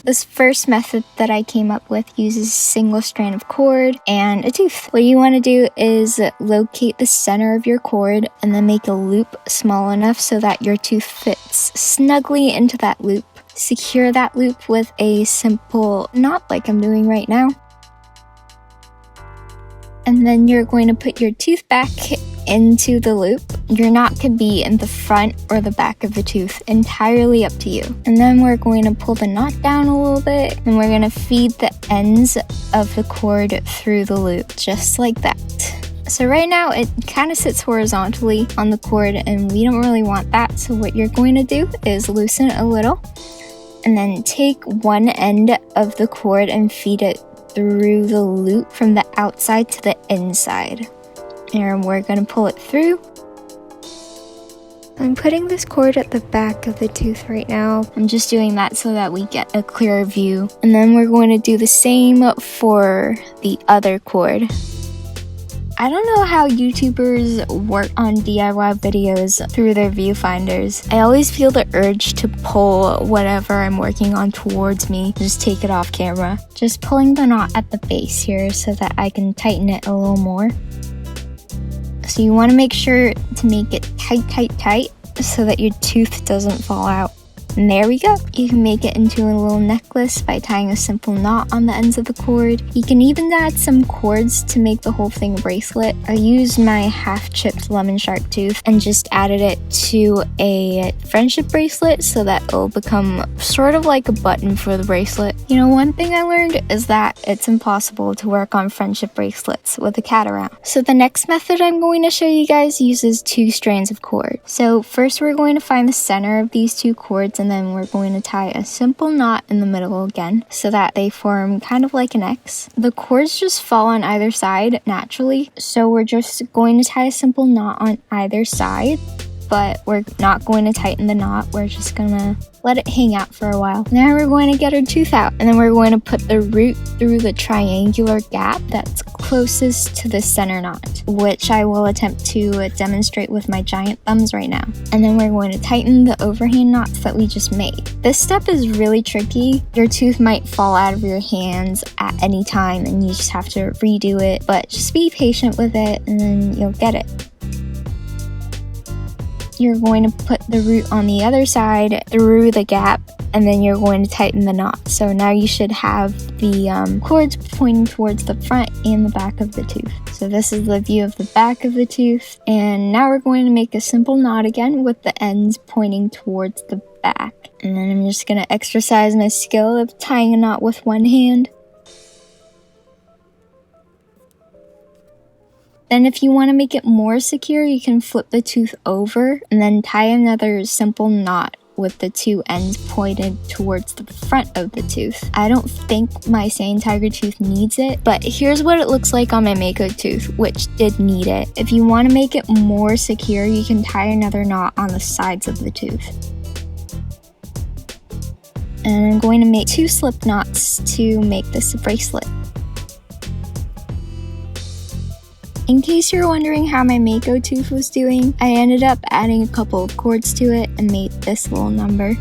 This first method that I came up with uses a single strand of cord and a tooth. What you want to do is locate the center of your cord and then make a loop small enough so that your tooth fits snugly into that loop. Secure that loop with a simple knot like I'm doing right now. And then you're going to put your tooth back into the loop. Your knot could be in the front or the back of the tooth, entirely up to you. And then we're going to pull the knot down a little bit and we're going to feed the ends of the cord through the loop, just like that. So right now it kind of sits horizontally on the cord and we don't really want that. So what you're going to do is loosen it a little and then take one end of the cord and feed it through the loop from the outside to the inside. And we're going to pull it through. I'm putting this cord at the back of the tooth right now. I'm just doing that so that we get a clearer view. And then we're going to do the same for the other cord. I don't know how YouTubers work on DIY videos through their viewfinders. I always feel the urge to pull whatever I'm working on towards me, just take it off camera. Just pulling the knot at the base here so that I can tighten it a little more. So you want to make sure to make it tight so that your tooth doesn't fall out. And there we go. You can make it into a little necklace by tying a simple knot on the ends of the cord. You can even add some cords to make the whole thing a bracelet. I used my half-chipped lemon shark tooth and just added it to a friendship bracelet so that it'll become sort of like a button for the bracelet. You know, one thing I learned is that it's impossible to work on friendship bracelets with a cat around. So the next method I'm going to show you guys uses 2 strands of cord. So first we're going to find the center of these 2 cords and then we're going to tie a simple knot in the middle again so that they form kind of like an X. The cords just fall on either side naturally, so we're just going to tie a simple knot on either side, but we're not going to tighten the knot. We're just gonna let it hang out for a while. Now we're going to get our tooth out and then we're going to put the root through the triangular gap that's closest to the center knot, which I will attempt to demonstrate with my giant thumbs right now. And then we're going to tighten the overhand knots that we just made. This step is really tricky. Your tooth might fall out of your hands at any time and you just have to redo it, but just be patient with it and then you'll get it. You're going to put the root on the other side through the gap and then you're going to tighten the knot. So now you should have the cords pointing towards the front and the back of the tooth. So this is the view of the back of the tooth. And now we're going to make a simple knot again with the ends pointing towards the back. And then I'm just going to exercise my skill of tying a knot with one hand. Then if you want to make it more secure, you can flip the tooth over and then tie another simple knot with the 2 ends pointed towards the front of the tooth. I don't think my sand tiger tooth needs it, but here's what it looks like on my Mako tooth, which did need it. If you want to make it more secure, you can tie another knot on the sides of the tooth. And I'm going to make 2 slip knots to make this a bracelet. In case you're wondering how my Mako tooth was doing, I ended up adding a couple of cords to it and made this little number.